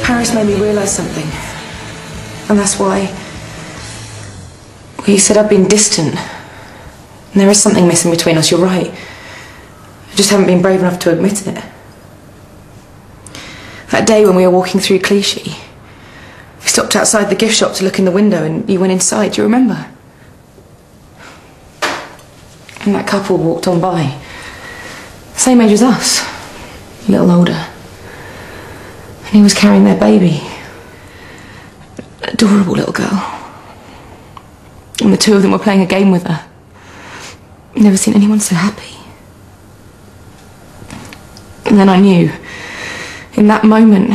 Paris made me realise something. And that's why... Well, you said I've been distant. And there is something missing between us, you're right. I just haven't been brave enough to admit it. That day when we were walking through Clichy, we stopped outside the gift shop to look in the window and you went inside, do you remember? And that couple walked on by. Same age as us, a little older. And he was carrying their baby. Adorable little girl. And the two of them were playing a game with her. Never seen anyone so happy. And then I knew, in that moment,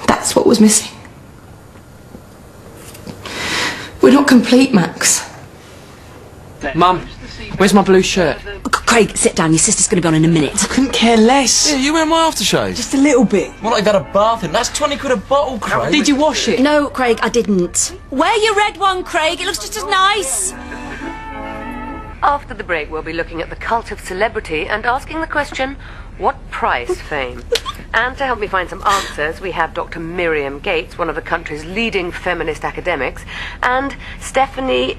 that's what was missing. We're not complete, Max. Mum, where's my blue shirt? Oh, Craig, sit down. Your sister's going to be on in a minute. I couldn't care less. Yeah, you were in my aftershave. Just a little bit. Well, like you've had a bath in. That's 20 quid a bottle, Craig. Did you wash it? No, Craig, I didn't. Wear your red one, Craig. It looks just as nice. After the break, we'll be looking at the cult of celebrity and asking the question, what price fame? And to help me find some answers, we have Dr. Miriam Gates, one of the country's leading feminist academics, and Stephanie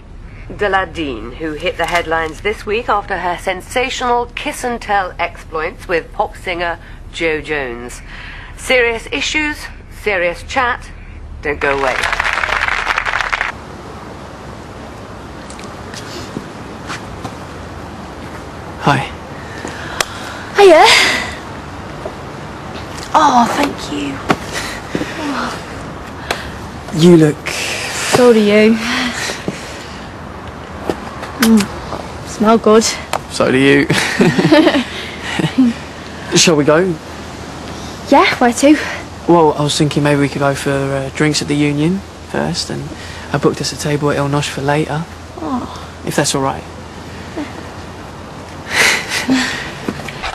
Deladine, who hit the headlines this week after her sensational kiss-and-tell exploits with pop singer Jo Jones. Serious issues, serious chat. Don't go away. Hi. Hiya. Oh, thank you. Oh. You look... So do you. Smell good. So do you. Shall we go? Yeah, where to? Well, I was thinking maybe we could go for drinks at the Union first, and I booked us a table at El Nosh for later. Oh. If that's all right.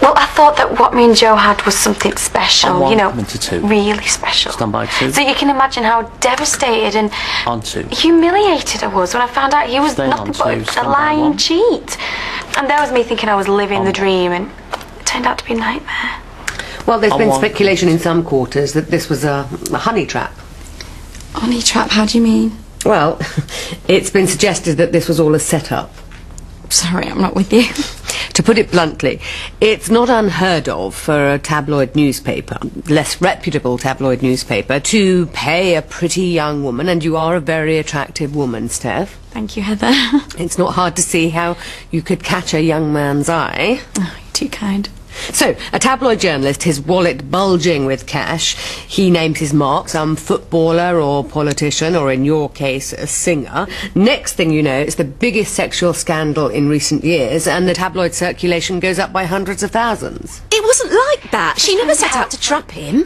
Well, I thought that what me and Joe had was something special, you know, to two. really special. Stand by two. So you can imagine how devastated and On two. humiliated I was when I found out he was Stay nothing on but two, a stand by lying one. cheat. And there was me thinking I was living the dream, and it turned out to be a nightmare. Well, there's On been one. speculation in some quarters that this was a honey trap. Honey trap, how do you mean? Well, it's been suggested that this was all a set-up. Sorry, I'm not with you. To put it bluntly, it's not unheard of for a tabloid newspaper, less reputable tabloid newspaper, to pay a pretty young woman, and you are a very attractive woman, Steph. Thank you, Heather. It's not hard to see how you could catch a young man's eye. Oh, you're too kind. So, a tabloid journalist, his wallet bulging with cash, he names his mark, some footballer or politician, or in your case, a singer. Next thing you know, it's the biggest sexual scandal in recent years, and the tabloid circulation goes up by hundreds of thousands. It wasn't like that. She never set out to trap him.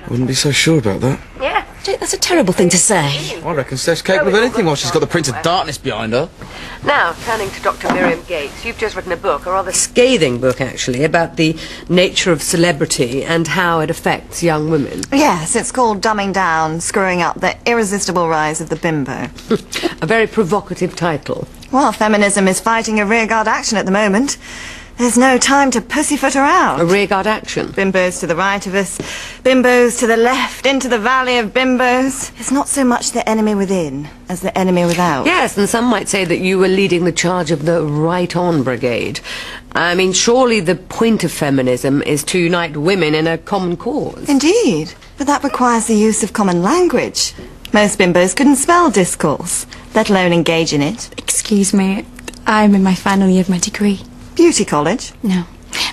Wouldn't be so sure about that. Yeah. Jake, that's a terrible thing to say. I reckon Steph's capable of anything while she's got the Prince of Darkness behind her. Now, turning to Dr. Miriam Gates, you've just written a book, a rather scathing book, actually, about the nature of celebrity and how it affects young women. Yes, it's called Dumbing Down, Screwing Up, the Irresistible Rise of the Bimbo. A very provocative title. Well, feminism is fighting a rearguard action at the moment. There's no time to pussyfoot around. A rearguard action. Bimbos to the right of us, bimbos to the left, into the valley of bimbos. It's not so much the enemy within as the enemy without. Yes, and some might say that you were leading the charge of the right-on brigade. I mean, surely the point of feminism is to unite women in a common cause. Indeed, but that requires the use of common language. Most bimbos couldn't spell discourse, let alone engage in it. Excuse me, I'm in my final year of my degree. Beauty college? No,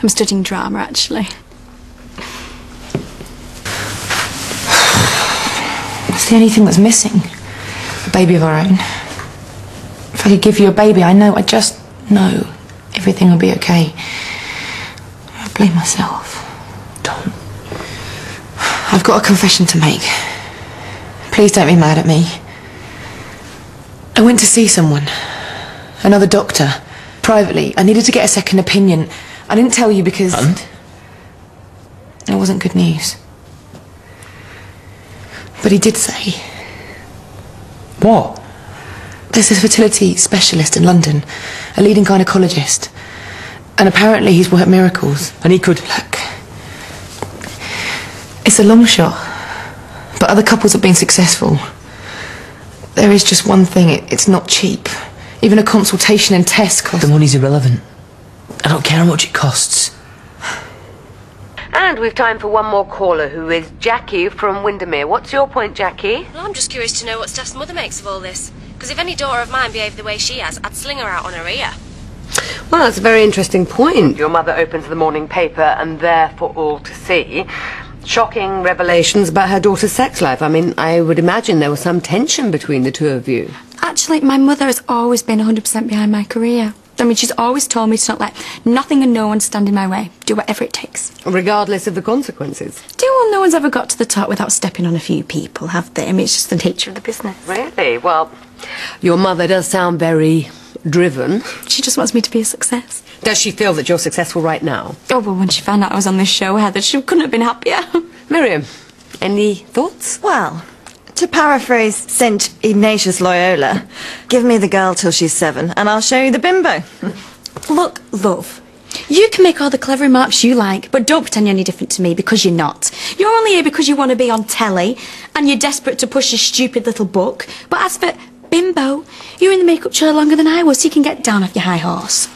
I'm studying drama, actually. It's the only thing that's missing. A baby of our own. If I could give you a baby, I just know everything will be okay. I blame myself. Don't. I've got a confession to make. Please don't be mad at me. I went to see someone. Another doctor. Privately. I needed to get a second opinion. I didn't tell you because... And? It wasn't good news. But he did say... What? There's a fertility specialist in London, a leading gynecologist. And apparently he's worked miracles. And he could... Look. It's a long shot. But other couples have been successful. There is just one thing, it's not cheap. Even a consultation and test cost... The money's irrelevant. I don't care how much it costs. And we've time for one more caller, who is Jackie from Windermere. What's your point, Jackie? Well, I'm just curious to know what Steph's mother makes of all this. Because if any daughter of mine behaved the way she has, I'd sling her out on her ear. Well, that's a very interesting point. Your mother opens the morning paper and there for all to see. Shocking revelations about her daughter's sex life. I mean, I would imagine there was some tension between the two of you. Actually, my mother has always been 100% behind my career. I mean, she's always told me to not let nothing and no one stand in my way. Do whatever it takes. Regardless of the consequences. Well, no one's ever got to the top without stepping on a few people, have they? I mean, it's just the nature of the business. Really? Well, your mother does sound very driven. She just wants me to be a success. Does she feel that you're successful right now? Oh, well, when she found out I was on this show, Heather, she couldn't have been happier. Miriam, any thoughts? Well, to paraphrase St. Ignatius Loyola, give me the girl till she's 7 and I'll show you the bimbo. Look, love, you can make all the clever remarks you like, but don't pretend you're any different to me, because you're not. You're only here because you want to be on telly and you're desperate to push a stupid little book. But as for bimbo, you were in the makeup chair longer than I was, so you can get down off your high horse.